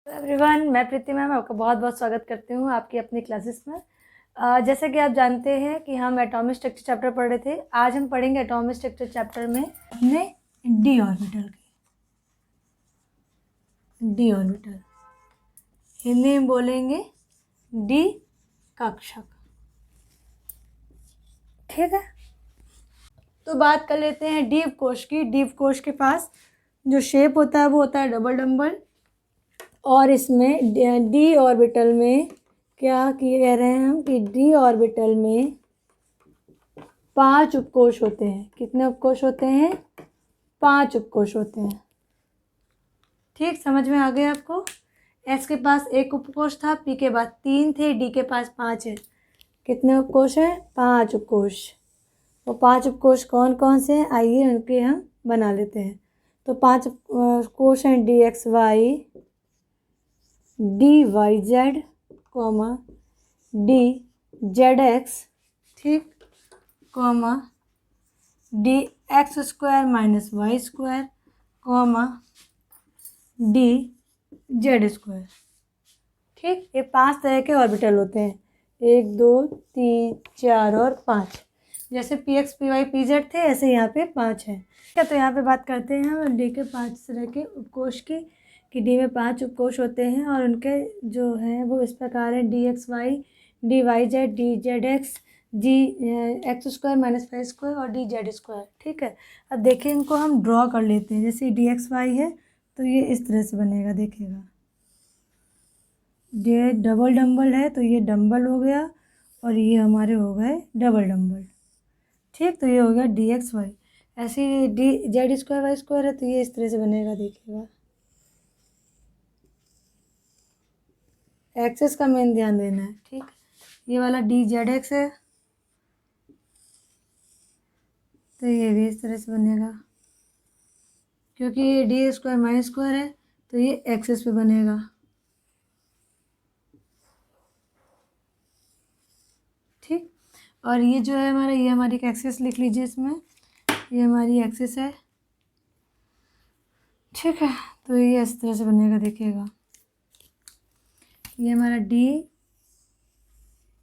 Everyone, मैं प्रीति ma'am आपका बहुत बहुत स्वागत करती हूँ आपकी अपनी क्लासेस में। जैसे कि आप जानते हैं कि हम एटॉमिक स्ट्रक्चर चैप्टर पढ़ रहे थे। आज हम पढ़ेंगे एटॉमिक स्ट्रक्चर चैप्टर में अपने डी ऑर्बिटल हिंदी में बोलेंगे डी कक्षक। ठीक है, तो बात कर लेते हैं डीप कोश की। डीप कोश के पास जो शेप होता है वो होता है डबल डंबल, और इसमें डी ऑर्बिटल में क्या कह रहे हैं हम कि डी ऑर्बिटल में 5 उपकोश होते हैं। कितने उपकोश होते हैं? 5 उपकोश होते हैं। ठीक, समझ में आ गया आपको? एस के पास 1 उपकोश था, पी के बाद 3 थे, डी के पास 5 है। कितने उपकोश हैं? 5 उपकोश। वो 5 उपकोश कौन कौन से हैं? आइए उनके हम बना लेते हैं। तो 5 उपकोश हैं D X Y, D Y Z, comma D Z X, ठीक, comma D X square minus Y square, comma D Z square. ठीक, ये 5 तरह के ऑर्बिटल होते हैं, 1 2 3 4 और 5। जैसे P X P Y P Z थे, ऐसे यहाँ पे 5 है। ठीक है, तो यहाँ पे बात करते हैं हम डी के 5 तरह के उपकोश की, कि डी में 5 उपकोश होते हैं और उनके जो हैं वो इस प्रकार है: D X Y, D Y Z, D Z X, D X square minus Y square और डी जेड स्क्वायर। ठीक है, अब देखिए इनको हम ड्रॉ कर लेते हैं। जैसे डी एक्स वाई है तो ये इस तरह से बनेगा, देखिएगा। ये डबल डंबल है तो ये डंबल हो गया, और ये हमारे हो गए डबल डंबल। ठीक, तो ये हो गया डी एक्स वाई। ऐसे ही D Z square Y square है तो ये इस तरह से बनेगा, देखिएगा। एक्सेस का मेन ध्यान देना है। ठीक, ये वाला डी जेड एक्स है तो ये भी इस तरह से बनेगा, क्योंकि ये डी स्क्वायर माइनस स्क्वायर है तो ये एक्सेस पे बनेगा। ठीक, और ये जो है हमारा, ये हमारी एक्सेस लिख लीजिए इसमें, ये हमारी एक्सेस है। ठीक है, तो ये इस तरह से बनेगा, देखिएगा। ये हमारा डी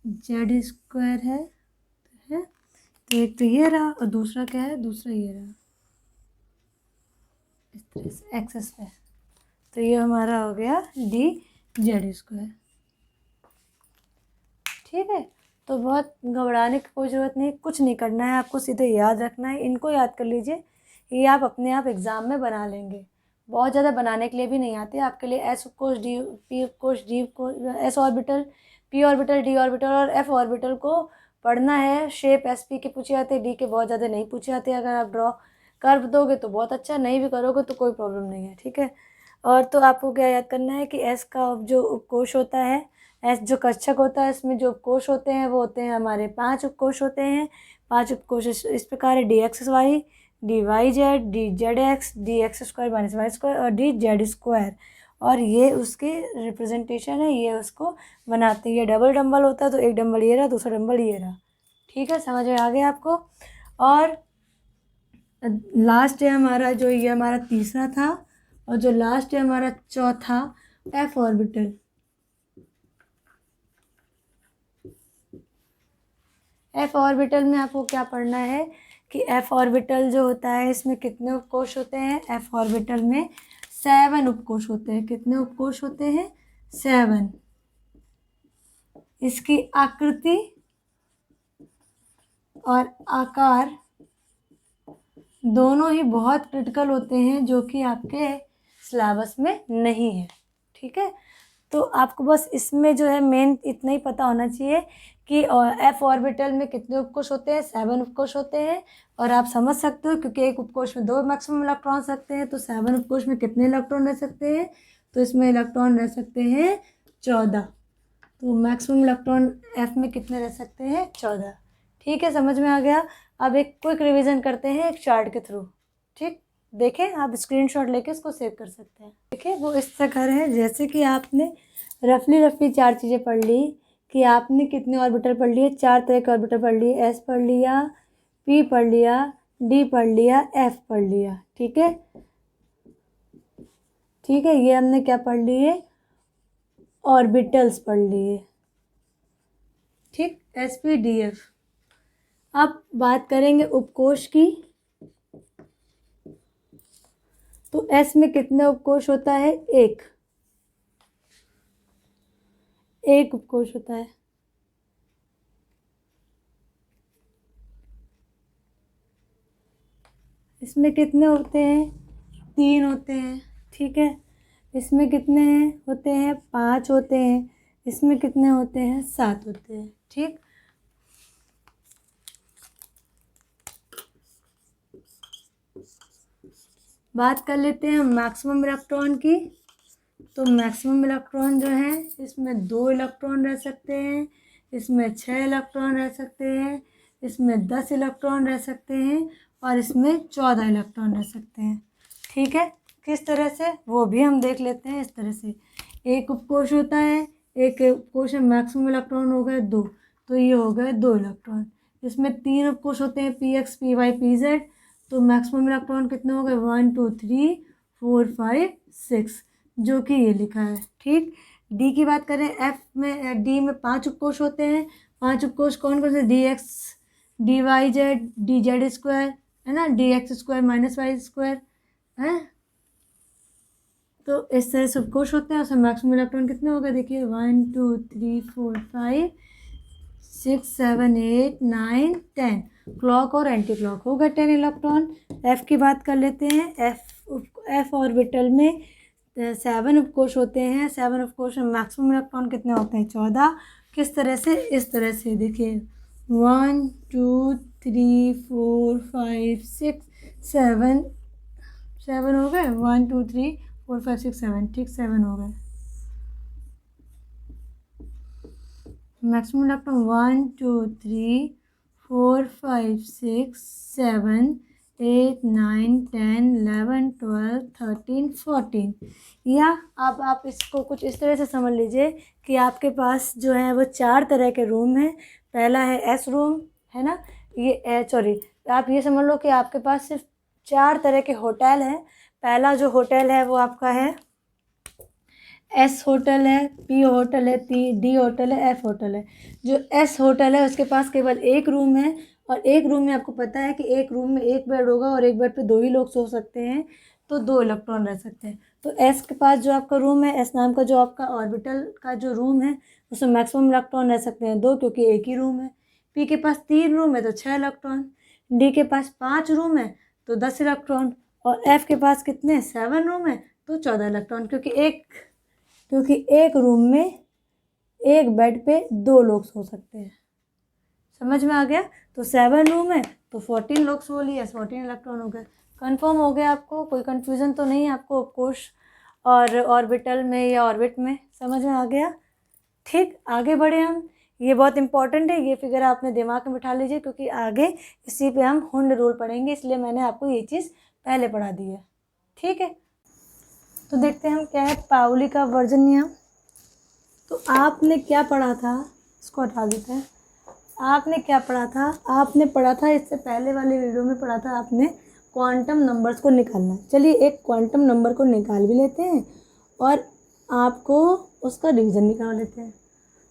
जेड स्क्वायर है, तो एक तो ये रहा और दूसरा क्या है? दूसरा ये रहा, इस तरह से एक्सेस पे। तो ये हमारा हो गया डी जेड स्क्वायर। ठीक है, तो बहुत घबराने की कोई ज़रूरत नहीं, कुछ नहीं करना है आपको, सीधे याद रखना है। इनको याद कर लीजिए, ये आप अपने आप एग्ज़ाम में बना लेंगे। बहुत ज़्यादा बनाने के लिए भी नहीं आते आपके लिए। एस कोश डी पी कोश डी को S orbital, P orbital, D orbital और एफ ऑर्बिटल को पढ़ना है। शेप एस पी के पूछे जाते हैं, डी के बहुत ज़्यादा नहीं पूछे जाते। अगर आप ड्रॉ कर दोगे तो बहुत अच्छा, नहीं भी करोगे तो कोई प्रॉब्लम नहीं है। ठीक है, और तो आपको क्या याद करना है कि एस का जो उपकोश होता है, एस जो कक्षक होता है, इसमें जो उपकोश होते हैं वो होते हैं हमारे 5 उपकोश होते हैं। 5 उपकोश इस प्रकार है: D X Y, D Y Z, D Z X, D X square minus Y square और डी जेड स्क्वायर। और ये उसके रिप्रेजेंटेशन है, ये उसको बनाते हैं। ये डबल डंबल होता है तो एक डंबल ये रहा, दूसरा डंबल ये रहा। ठीक है, समझ में आ गया आपको? और लास्ट है हमारा, जो ये हमारा तीसरा था, और जो लास्ट है हमारा चौथा, एफ ऑर्बिटल। एफ ऑर्बिटल में आपको क्या पढ़ना है कि एफ ऑर्बिटल जो होता है इसमें कितने उपकोश होते हैं? एफ ऑर्बिटल में 7 उपकोश होते हैं। कितने उपकोश होते हैं? 7। इसकी आकृति और आकार दोनों ही बहुत क्रिटिकल होते हैं, जो कि आपके सिलेबस में नहीं है। ठीक है, तो आपको बस इसमें जो है मेन इतना ही पता होना चाहिए कि एफ ऑर्बिटल में कितने उपकोश होते हैं? 7 उपकोश होते हैं। और आप समझ सकते हो, क्योंकि एक उपकोश में 2 मैक्सिमम इलेक्ट्रॉन सकते हैं, तो 7 उपकोश में कितने इलेक्ट्रॉन रह सकते हैं? तो इसमें इलेक्ट्रॉन रह सकते हैं 14। तो मैक्सिमम इलेक्ट्रॉन एफ में कितने रह सकते हैं? 14। ठीक है, समझ में आ गया? अब एक क्विक रिविजन करते हैं एक चार्ट के थ्रू। ठीक, देखें, आप स्क्रीनशॉट लेके इसको सेव कर सकते हैं। देखिए, वो इस तरह है, जैसे कि आपने रफली 4 चीज़ें पढ़ ली, कि आपने कितने ऑर्बिटल पढ़ लिए? 4 तरह के ऑर्बिटल पढ़ लिए। एस पढ़ लिया, पी पढ़ लिया, डी पढ़ लिया, एफ पढ़ लिया। ठीक है, ठीक है, ये हमने क्या पढ़ लिए? ऑर्बिटल्स पढ़ लिए, ठीक, sp-df। अब बात करेंगे उपकोश की। तो s में कितने उपकोश होता है? एक उपकोश होता है। इसमें कितने होते हैं? 3 होते हैं, ठीक है। इसमें कितने हैं होते हैं? 5 होते हैं। इसमें कितने होते हैं? 7 होते हैं, ठीक। बात कर लेते हैं मैक्सिमम इलेक्ट्रॉन की। तो मैक्सिमम इलेक्ट्रॉन जो है, इसमें 2 इलेक्ट्रॉन रह सकते हैं, इसमें 6 इलेक्ट्रॉन रह सकते हैं, इसमें 10 इलेक्ट्रॉन रह सकते हैं और इसमें 14 इलेक्ट्रॉन रह सकते हैं, ठीक है। किस तरह से, वो भी हम देख लेते हैं। इस तरह से एक उपकोश होता है, एक उपकोश में मैक्सिमम इलेक्ट्रॉन हो गए 2, तो ये हो गए 2 इलेक्ट्रॉन। इसमें 3 उपकोश होते हैं, px, py, pz। तो मैक्सिमम इलेक्ट्रॉन कितने हो गए? 1 2 3 4 5 6, जो कि ये लिखा है, ठीक। डी की बात करें, एफ में डी में 5 उपकोश होते हैं। 5 उपकोश कौन कौन से? D X, D Y Z, D Z square, है ना, D X square minus Y square, है। तो इस तरह से उपकोश होते हैं। उसमें मैक्सिमम इलेक्ट्रॉन कितने हो गए? देखिए 1 2 3 4 5 6 7 8 9 10। क्लॉक और एंटी क्लॉक हो गए 10 इलेक्ट्रॉन। एफ की बात कर लेते हैं। एफ ऑर्बिटल में 7 उपकोश होते हैं। 7 उपकोश में मैक्सिमम इलेक्ट्रॉन कितने होते हैं? 14। किस तरह से? इस तरह से देखिए 1 2 3 4 5 6 7 7 हो गए। 1 2 3 4 5 6 7, ठीक, 7 हो गए। Maximum electron 1 2 3 4 5 6 7 8 9 10 11 12 13 14। या अब आप इसको कुछ इस तरह से समझ लीजिए कि आपके पास जो है वो 4 तरह के रूम हैं। पहला है एस रूम, है ना, ये सॉरी, आप ये समझ लो कि आपके पास सिर्फ 4 तरह के होटल हैं। पहला जो होटल है वो आपका है एस होटल है, पी होटल है, डी होटल है, एफ होटल है। जो एस होटल है उसके पास केवल एक रूम है, और एक रूम में आपको पता है कि एक रूम में एक बेड होगा और एक बेड पे 2 ही लोग सो सकते हैं, तो 2 इलेक्ट्रॉन रह सकते हैं। तो एस के पास जो आपका रूम है, एस नाम का जो आपका ऑर्बिटल का जो रूम है, उसमें मैक्सिमम इलेक्ट्रॉन रह सकते हैं 2, क्योंकि एक ही रूम है। पी के पास 3 रूम है तो 6 इलेक्ट्रॉन। डी के पास 5 रूम है तो 10 इलेक्ट्रॉन। और एफ के पास कितने? 7 रूम है तो 14 इलेक्ट्रॉन, क्योंकि एक रूम में एक बेड पे 2 लोग सो सकते हैं। समझ में आ गया? तो 7 रूम है तो 14 लोग सो लिए, 14 इलेक्ट्रॉन हो गए। कंफर्म हो गया आपको? कोई कंफ्यूजन तो नहीं है आपको उपकोश और ऑर्बिटल में या ऑर्बिट में? समझ में आ गया? ठीक, आगे बढ़े हम। ये बहुत इंपॉर्टेंट है, ये फिगर आपने दिमाग में बिठा लीजिए, क्योंकि आगे इसी पे हम हुंड रूल पढ़ेंगे, इसलिए मैंने आपको ये चीज़ पहले पढ़ा दी है, ठीक है। तो देखते हैं हम क्या है पाउली का वर्जन नियम। तो आपने क्या पढ़ा था, इसको हटा देते हैं। आपने क्या पढ़ा था? आपने पढ़ा था, इससे पहले वाले वीडियो में पढ़ा था आपने क्वांटम नंबर्स को निकालना। चलिए एक क्वांटम नंबर को निकाल भी लेते हैं और आपको उसका डिवीज़न निकाल लेते हैं।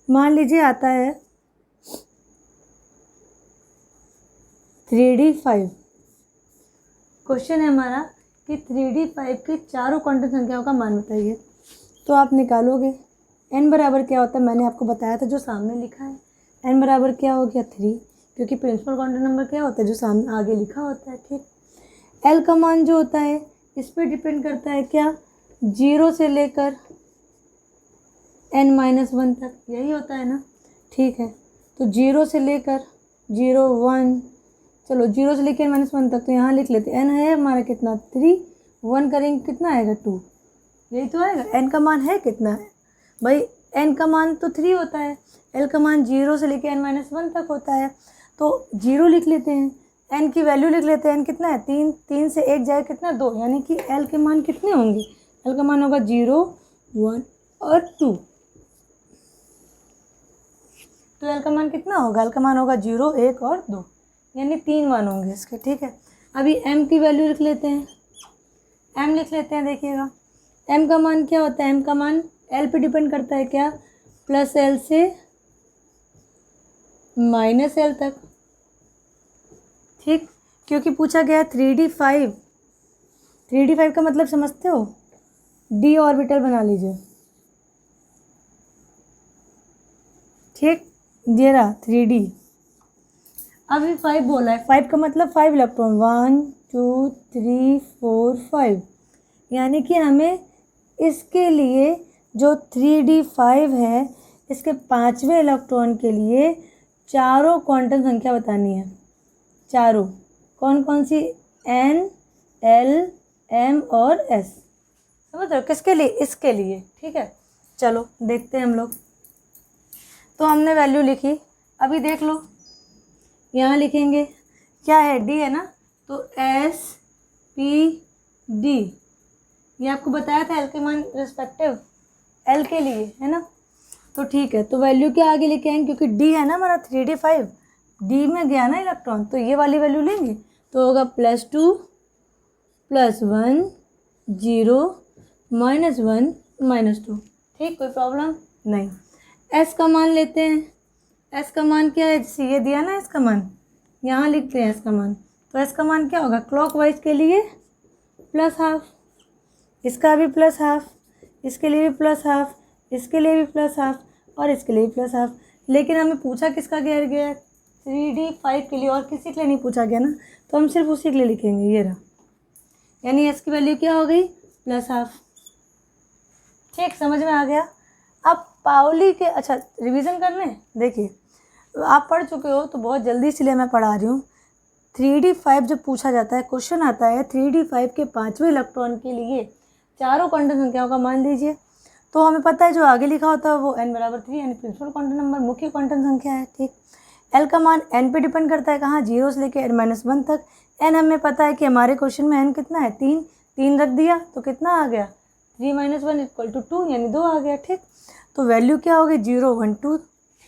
मान लीजिए आता है 3D5। क्वेश्चन है हमारा कि 3D5 की चारों क्वांटम संख्याओं का मान बताइए। तो आप निकालोगे n बराबर क्या होता है, मैंने आपको बताया था जो सामने लिखा है। n बराबर क्या हो गया? 3, क्योंकि प्रिंसिपल क्वांटम नंबर क्या होता है? जो सामने आगे लिखा होता है, ठीक। l का मान जो होता है इस पर डिपेंड करता है क्या? 0 से लेकर n-1 तक, यही होता है ना, ठीक है। तो 0 से लेकर 0 1, चलो 0 से लेकर n-1 तक, तो यहाँ लिख लेते हैं। n है हमारा कितना? 3, 1 करेंगे कितना आएगा? 2, यही तो आएगा। n का मान है कितना? भाई n का मान तो 3 होता है, l का मान 0 से लेकर n-1 तक होता है, तो 0 लिख लेते हैं। n की वैल्यू लिख लेते हैं। n कितना है? 3, 3 से 1 जाए कितना? 2, यानी कि l के मान कितने होंगे? l का मान होगा 0 1 और 2। तो l का मान कितना होगा? l का मान होगा 0 1 और 2, यानी 3 मान होंगे इसके, ठीक है। अभी m की वैल्यू लिख लेते हैं। m लिख लेते हैं, देखिएगा m का मान क्या होता है? m का मान एल पे डिपेंड करता है क्या, प्लस एल से माइनस एल तक, ठीक। क्योंकि पूछा गया 3d5, 3d5 का मतलब समझते हो, डी ऑर्बिटल बना लीजिए, ठीक। ये रहा 3d। अभी 5 बोला है, 5 का मतलब 5 इलेक्ट्रॉन, 1 2 3 4 5, यानी कि हमें इसके लिए जो 3d5 है, इसके 5वें इलेक्ट्रॉन के लिए चारों क्वांटम संख्या बतानी है। चारों कौन कौन सी, n, l, m और s, समझ रहे हो किसके लिए, इसके लिए, ठीक है। चलो देखते हैं हम लोग। तो हमने वैल्यू लिखी, अभी देख लो यहाँ लिखेंगे क्या है, d है ना, तो s p d, ये आपको बताया था एल के मान रिस्पेक्टिव एल के लिए, है ना। तो ठीक है, तो वैल्यू क्या आगे लेके आएंगे, क्योंकि डी है ना हमारा 3d5, डी में गया ना इलेक्ट्रॉन, तो ये वाली वैल्यू लेंगे, तो होगा +2 +1 0 -1 -2, ठीक, कोई प्रॉब्लम नहीं। एस का मान लेते हैं, एस का मान क्या है, जैसे ये दिया ना, एस का मान यहाँ लिखते हैं, एस का मान, तो एस का मान क्या होगा, क्लॉकवाइज के लिए +½ इसका भी +½ इसके लिए भी +½ इसके लिए भी +½ और इसके लिए भी +½ लेकिन हमें पूछा किसका गया गया 3d5 के लिए, और किसी के लिए नहीं पूछा गया ना, तो हम सिर्फ उसी के लिए लिखेंगे, ये रहा, यानी एस की वैल्यू क्या हो गई +½ ठीक, समझ में आ गया। अब पाउली के, अच्छा रिवीजन करने, देखिए आप पढ़ चुके हो तो बहुत जल्दी इसलिए मैं पढ़ा रही हूँ। 3d5 जब पूछा जाता है, क्वेश्चन आता है 3d5 के 5वें इलेक्ट्रॉन के लिए चारों क्वांटम संख्याओं का मान दीजिए, तो हमें पता है जो आगे लिखा होता है वो n = 3 यानी प्रिंसिपल क्वांटम नंबर, मुख्य क्वांटम संख्या है, ठीक। l का मान n पे डिपेंड करता है, कहाँ, 0 से लेकर n-1 तक। n हमें पता है कि हमारे क्वेश्चन में n कितना है, 3 रख दिया तो कितना आ गया, 3 - 1 = 2 यानी 2 आ गया, ठीक। तो वैल्यू क्या होगी 0 1 2,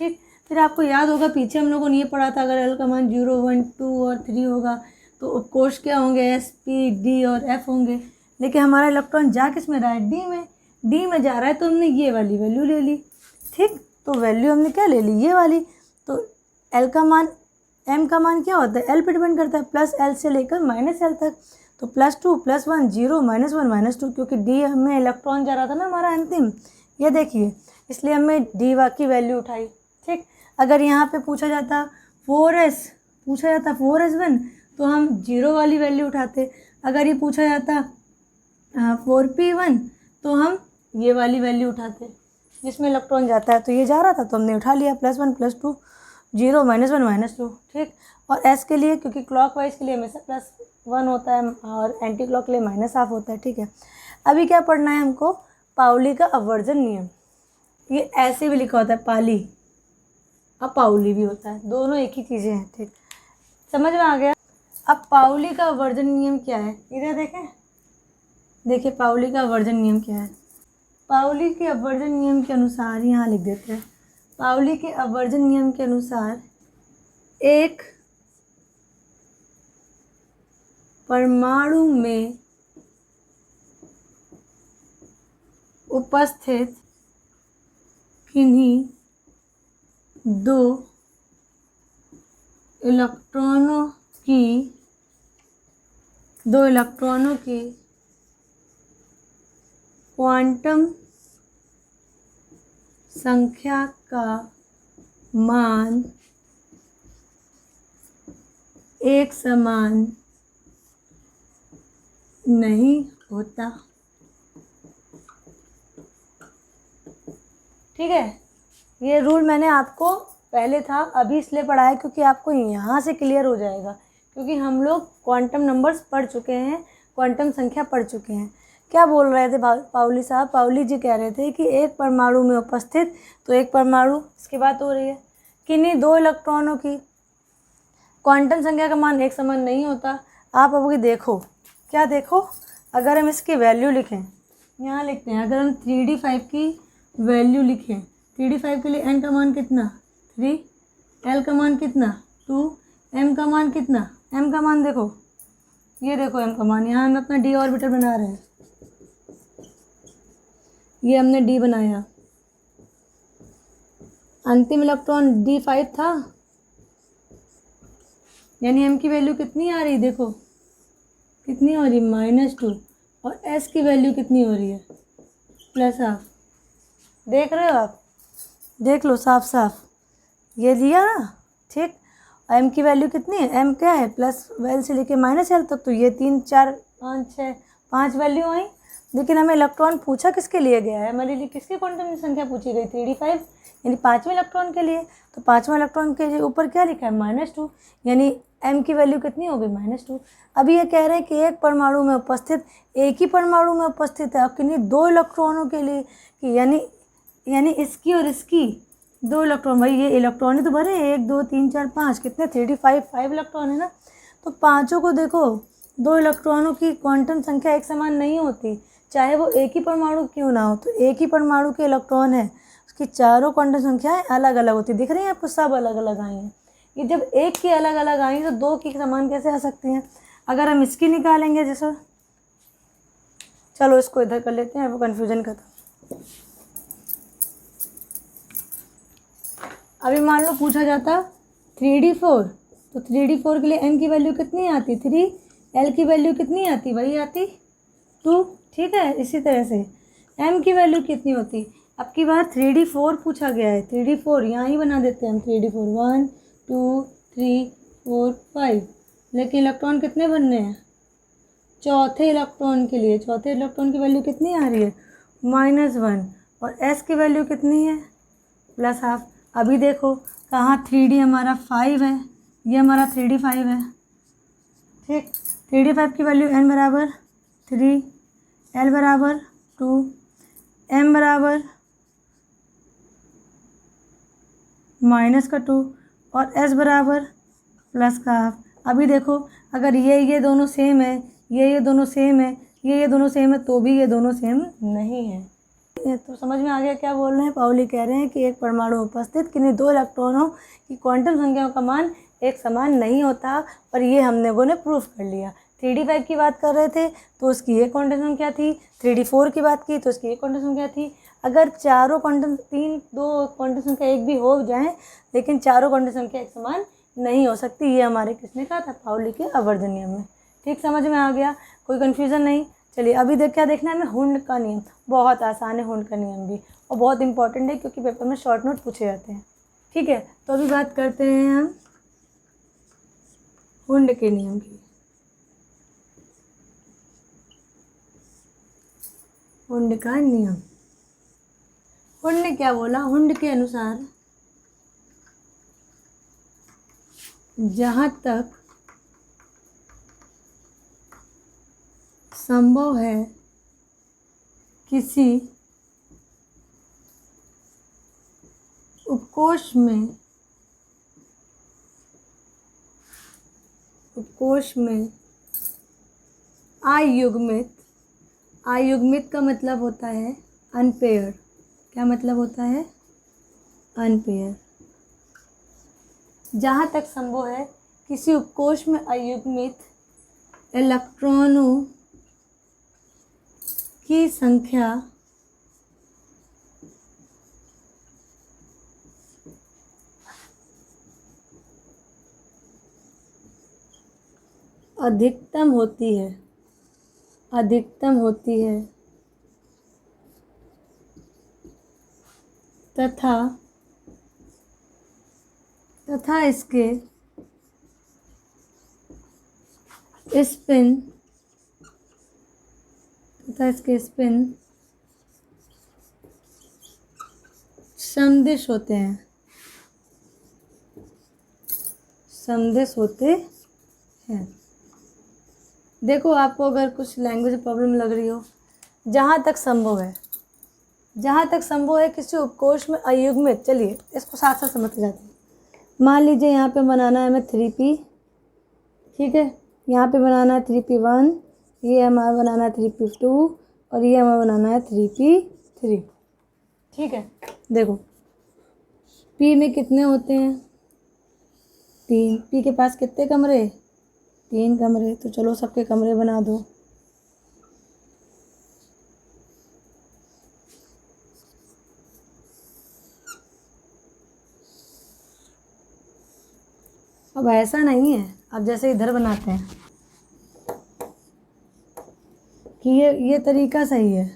ठीक। फिर आपको याद होगा पीछे हम लोगों ने ये पढ़ा था, अगर l का मान 0 1 2 और 3 होगा तो ऑफकोर्स क्या होंगे, s p d और f होंगे, लेकिन हमारा इलेक्ट्रॉन जा किस में रहा है, डी में जा रहा है, तो हमने ये वाली वैल्यू ले ली, ठीक। तो वैल्यू हमने क्या ले ली, ये वाली। तो l का मान, m का मान क्या होता है, l पे डिपेंड करता है, +l से लेकर -l तक, तो +2 +1 0 -1 -2, क्योंकि d हमें इलेक्ट्रॉन जा रहा था ना हमारा अंतिम, ये देखिए, इसलिए हमने d की वैल्यू उठाई, ठीक। अगर यहाँ पे पूछा जाता 4s1 तो हम 0 वाली वैल्यू उठाते, अगर ये पूछा जाता 4p1 तो हम ये वाली वैल्यू उठाते, जिसमें इलेक्ट्रॉन जाता है, तो ये जा रहा था तो हमने उठा लिया, +1 +2 0 -1 -2, ठीक। और s के लिए, क्योंकि क्लॉकवाइज के लिए हमेशा +1 होता है और एंटी क्लॉक के लिए -½ होता है, ठीक है। अभी क्या पढ़ना है हमको, पाउली का अपवर्जन नियम, ये ऐसे भी लिखा होता है पाली, अब पाउली भी होता है, दोनों एक ही चीज़ें हैं, ठीक, समझ में आ गया। अब पाउली का अपवर्जन नियम क्या है, इधर देखें, देखिए पाउली का अपवर्जन नियम क्या है। पाउली के अपवर्जन नियम के अनुसार, यहाँ लिख देते हैं, पाउली के अपवर्जन नियम के अनुसार एक परमाणु में उपस्थित किन्हीं 2 इलेक्ट्रॉनों की क्वांटम संख्या का मान एक समान नहीं होता, ठीक है। ये रूल मैंने आपको पहले था, अभी इसलिए पढ़ाया क्योंकि आपको यहाँ से क्लियर हो जाएगा, क्योंकि हम लोग क्वांटम नंबर्स पढ़ चुके हैं, क्वांटम संख्या पढ़ चुके हैं। क्या बोल रहे थे पाउली साहब, पाउली जी कह रहे थे कि एक परमाणु में उपस्थित, तो एक परमाणु, इसकी बात हो रही है, किन्हीं 2 इलेक्ट्रॉनों की क्वांटम संख्या का मान एक समान नहीं होता। आप अभी देखो, क्या देखो, अगर हम इसकी वैल्यू लिखें, यहाँ लिखते हैं, अगर हम 3d5 की वैल्यू लिखें, 3d5 के लिए n का मान कितना 3, l का मान कितना 2, m का मान कितना, m का मान देखो, ये देखो m का मान, यहाँ हम अपना d ऑर्बिटल बना रहे हैं, ये हमने डी बनाया, अंतिम इलेक्ट्रॉन D5 था, यानी m की वैल्यू कितनी आ रही, देखो कितनी हो रही, -2, और s की वैल्यू कितनी हो रही है, +12। देख रहे हो आप, देख लो साफ साफ, ये दिया ना, ठीक। m की वैल्यू कितनी है, m क्या है, +12 से लेके -L तक, तो ये 3 4 5 6 5 वैल्यू आई। लेकिन हमें इलेक्ट्रॉन पूछा किसके लिए गया है, हमारे लिए किसकी क्वांटम संख्या पूछी गई थी, D5, यानी 5वें इलेक्ट्रॉन के लिए। तो 5वें इलेक्ट्रॉन के ऊपर क्या लिखा है, -2, यानी m की वैल्यू कितनी हो गई, -2। अभी ये कह रहे हैं कि एक परमाणु में उपस्थित, एक ही परमाणु में उपस्थित है, अब किन्हीं 2 इलेक्ट्रॉनों के लिए, कि यानी इसकी और इसकी 2 इलेक्ट्रॉन, भाई ये इलेक्ट्रॉन ही तो भरे, 1 2 3 4 5, कितने 3D5 इलेक्ट्रॉन है ना। तो पाँचों को देखो, 2 इलेक्ट्रॉनों की क्वांटम संख्या एक समान नहीं होती, चाहे वो एक ही परमाणु क्यों ना हो। तो एक ही परमाणु के इलेक्ट्रॉन है, उसकी चारों क्वांटम संख्याएं अलग अलग होती, दिख रही हैं आपको, सब अलग अलग आई हैं। ये जब एक की अलग अलग आई तो 2 की समान कैसे आ सकती हैं। अगर हम इसकी निकालेंगे, जैसे चलो इसको इधर कर लेते हैं, वो कन्फ्यूजन खत्म। अभी मान लो पूछा जाता 3D4, तो 3D4 के लिए n की वैल्यू कितनी आती, 3, l की वैल्यू कितनी आती, वही आती 2, ठीक है। इसी तरह से m की वैल्यू कितनी होती। अब की बार 3D4 पूछा गया है, 3D4 यहाँ ही बना देते हैं हम, 3D4 1 2 3 4 5, लेकिन इलेक्ट्रॉन कितने बनने हैं, चौथे इलेक्ट्रॉन के लिए। चौथे इलेक्ट्रॉन की वैल्यू कितनी आ रही है, -1, और s की वैल्यू कितनी है, +12। अभी देखो कहाँ 3D हमारा 5 है, ये हमारा 3D5 है, ठीक। 3D5 की वैल्यू n बराबर 3, l बराबर 2, m बराबर -2, और s बराबर +12। अभी देखो अगर ये दोनों सेम है, ये दोनों सेम है, ये दोनों सेम है, तो भी ये दोनों सेम नहीं है। तो समझ में आ गया क्या बोल रहे हैं। पाउली कह रहे हैं कि एक परमाणु उपस्थित किन्हीं 2 इलेक्ट्रॉनों की क्वांटम संख्याओं का मान एक समान नहीं होता, पर ये हम लोगों ने प्रूफ कर लिया। 3D5 की बात कर रहे थे तो उसकी एक क्वांटम संख्या थी, 3D4 की बात की तो उसकी एक क्वांटम संख्या थी। अगर चारों क्वांटम 2 क्वांटम संख्या एक भी हो जाएं, लेकिन चारों क्वांटम संख्या एक समान नहीं हो सकती। ये हमारे किसने कहा था, पाउली के आवर्धन नियम में। ठीक, समझ में आ गया, कोई कन्फ्यूज़न नहीं। चलिए अभी क्या देखना है हमें, हुंड का नियम। बहुत आसान है हुंड का नियम भी, और बहुत इंपॉर्टेंट है क्योंकि पेपर में शॉर्ट नोट पूछे जाते हैं। ठीक है, तो अभी बात करते हैं हम हुंड के नियम की। हुंड का नियम, हुंड ने क्या बोला, हुंड के अनुसार जहाँ तक संभव है किसी उपकोष में अयुग्मित का मतलब होता है अनपेयर्ड। क्या मतलब होता है, अनपेयर्ड। जहाँ तक संभव है किसी उपकोष में अयुग्मित इलेक्ट्रॉनों की संख्या अधिकतम होती है तथा इसके स्पिन समदिश होते हैं। देखो आपको अगर कुछ लैंग्वेज प्रॉब्लम लग रही हो, जहाँ तक संभव है किसी उपकोष में अयुग्मित, चलिए इसको साथ साथ समझते जाते हैं। मान लीजिए यहाँ पे बनाना है हमें 3p, ठीक है, यहाँ पे बनाना है 3p1, ये हमारा बनाना है 3p2, और ये हमारा बनाना है 3p3। ठीक है, देखो p में कितने होते हैं, 3। p के पास कितने कमरे, 3 कमरे। तो चलो सबके कमरे बना दो। अब ऐसा नहीं है, अब जैसे इधर बनाते हैं कि ये तरीका सही है,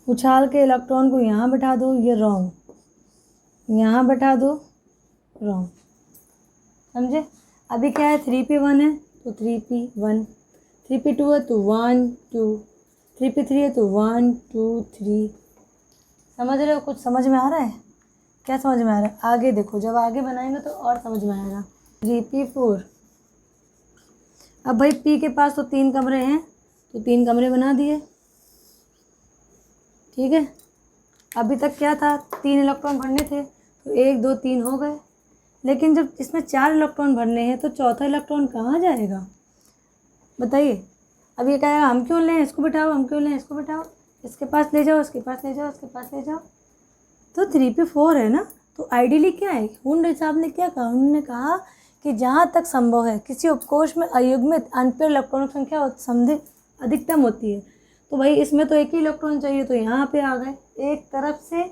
उछाल के इलेक्ट्रॉन को यहाँ बैठा दो, ये रॉन्ग, यहाँ बैठा दो, रॉन्ग, समझे। अभी क्या है, 3p1 है तो 3p1, 3p2 है तो 1 2, 3p3 है तो 1 2 3। समझ रहे हो, कुछ समझ में आ रहा है? क्या समझ में आ रहा है? आगे देखो, जब आगे बनाएंगे तो और समझ में आएगा। 3p4। अब भाई p के पास तो 3 कमरे हैं तो 3 कमरे बना दिए, ठीक है। अभी तक क्या था, 3 इलेक्ट्रॉन भरने थे तो 1 2 3 हो गए। लेकिन जब इसमें 4 इलेक्ट्रॉन भरने हैं तो चौथा इलेक्ट्रॉन कहाँ जाएगा बताइए। अब ये कहेगा हम क्यों लें, इसको बिठाओ, हम क्यों लें, इसको बिठाओ, इसके पास ले जाओ, इसके पास ले जाओ, इसके पास ले जाओ। तो 3p4 है ना, तो आइडियली क्या है, हुंड साहब ने क्या कहा, उन्होंने कहा कि जहाँ तक संभव है किसी उपकोष में अयुग्मित अनपेयर इलेक्ट्रॉनों की संख्या अधिकतम होती है। तो भाई इसमें तो एक ही इलेक्ट्रॉन चाहिए, तो यहाँ पे आ गए, एक तरफ से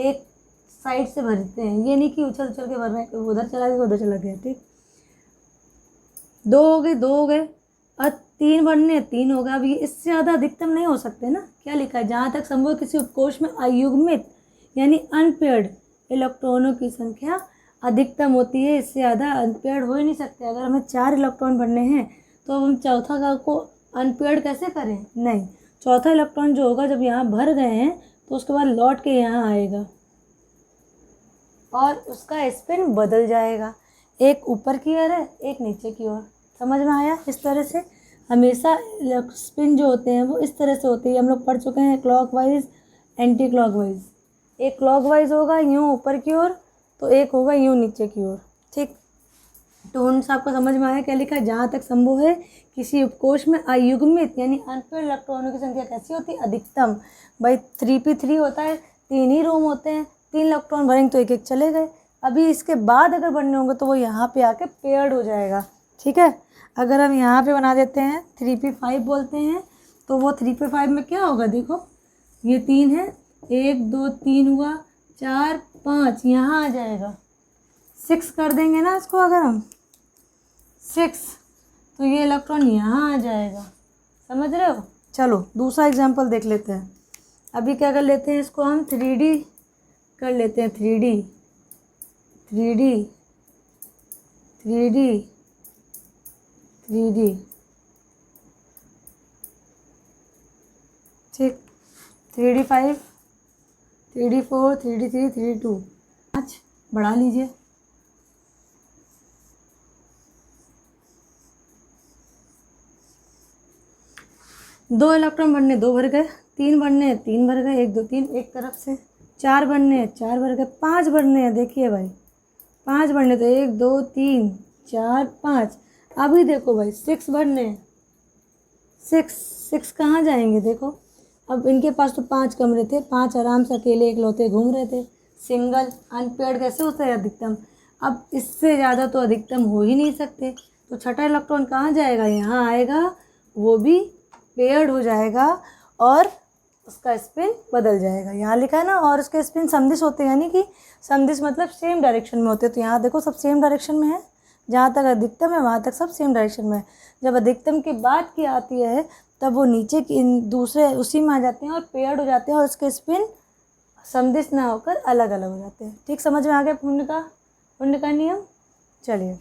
एक साइड से भरते हैं, ये नहीं कि उछल उछल के भर रहे हैं, उधर चला गया उधर चला गया, ठीक। 2 हो गए, 2 हो गए, और 3 भरने 3 हो गया। अब ये इससे ज़्यादा अधिकतम नहीं हो सकते ना, क्या लिखा है, जहाँ तक संभव किसी उपकोष में अयुग्मित यानी अनपेयर्ड इलेक्ट्रॉनों की संख्या अधिकतम होती है, इससे ज़्यादा अनपेयर्ड हो ही नहीं सकते। अगर हमें 4 इलेक्ट्रॉन भरने हैं तो हम चौथा का को अनपेयर्ड कैसे करें, नहीं, चौथा इलेक्ट्रॉन जो होगा जब यहाँ भर गए हैं तो उसके बाद लौट के यहाँ आएगा और उसका स्पिन बदल जाएगा, एक ऊपर की ओर है एक नीचे की ओर। समझ में आया? इस तरह से हमेशा स्पिन जो होते हैं वो इस तरह से होते हैं, हम लोग पढ़ चुके हैं, क्लॉकवाइज एंटी क्लॉकवाइज। एक क्लॉकवाइज होगा यूँ ऊपर की ओर तो एक होगा यूँ नीचे की ओर, ठीक। तो उन सबको समझ में आया क्या लिखा है, जहाँ तक संभव है किसी उपकोष में अयुग्मित यानी अनपेयर्ड इलेक्ट्रॉनों की संख्या कैसी होती है, अधिकतम। भाई 3p3 होता है, 3 ही रूम होते हैं, 3 इलेक्ट्रॉन भरेंगे तो एक एक चले गए। अभी इसके बाद अगर बनने होंगे तो वो यहाँ पे आके पेयर्ड हो जाएगा, ठीक है। अगर हम यहाँ पे बना देते हैं 3p5 बोलते हैं, तो वो 3p5 में क्या होगा, देखो ये 3 है, 1 2 3 हुआ, 4 5 यहाँ आ जाएगा, 6 कर देंगे ना इसको, अगर हम 6 तो ये इलेक्ट्रॉन यहाँ आ जाएगा, समझ रहे हो। चलो दूसरा एग्जांपल देख लेते हैं। अभी क्या कर लेते हैं, इसको हम 3D कर लेते हैं, 3D 3D 3D 3D, ठीक। 3D5 3D4 3D3 3D2, 5 बढ़ा लीजिए। दो इलेक्ट्रॉन भरने 2 भर गए, 3 भरने हैं 3 भर गए, 1 2 3 एक तरफ से, 4 भरने हैं 4 भर गए, 5 भरने हैं, देखिए भाई 5 भरने तो 1 2 3 4 5। अभी देखो भाई 6 भरने हैं, 6 कहाँ जाएंगे, देखो अब इनके पास तो 5 कमरे थे, 5 आराम से अकेले इकलौते घूम रहे थे, सिंगल अनपेयर्ड कैसे होता है अधिकतम। अब इससे ज़्यादा तो अधिकतम हो ही नहीं सकते, तो छठा इलेक्ट्रॉन कहाँ जाएगा, यहाँ आएगा, वो भी पेयर्ड हो जाएगा और उसका स्पिन बदल जाएगा। यहाँ लिखा है ना, और उसके स्पिन समदिश होते हैं, यानी कि समदिश मतलब सेम डायरेक्शन में होते हैं। तो यहाँ देखो सब सेम डायरेक्शन में है, जहाँ तक अधिकतम है वहाँ तक सब सेम डायरेक्शन में है। जब अधिकतम की बात की आती है तब वो नीचे की दूसरे उसी में आ जाते हैं और पेयर्ड हो जाते हैं और उसके स्पिन समदिश ना होकर अलग अलग हो जाते हैं, ठीक। समझ में आ गया पुण्य का नियम। चलिए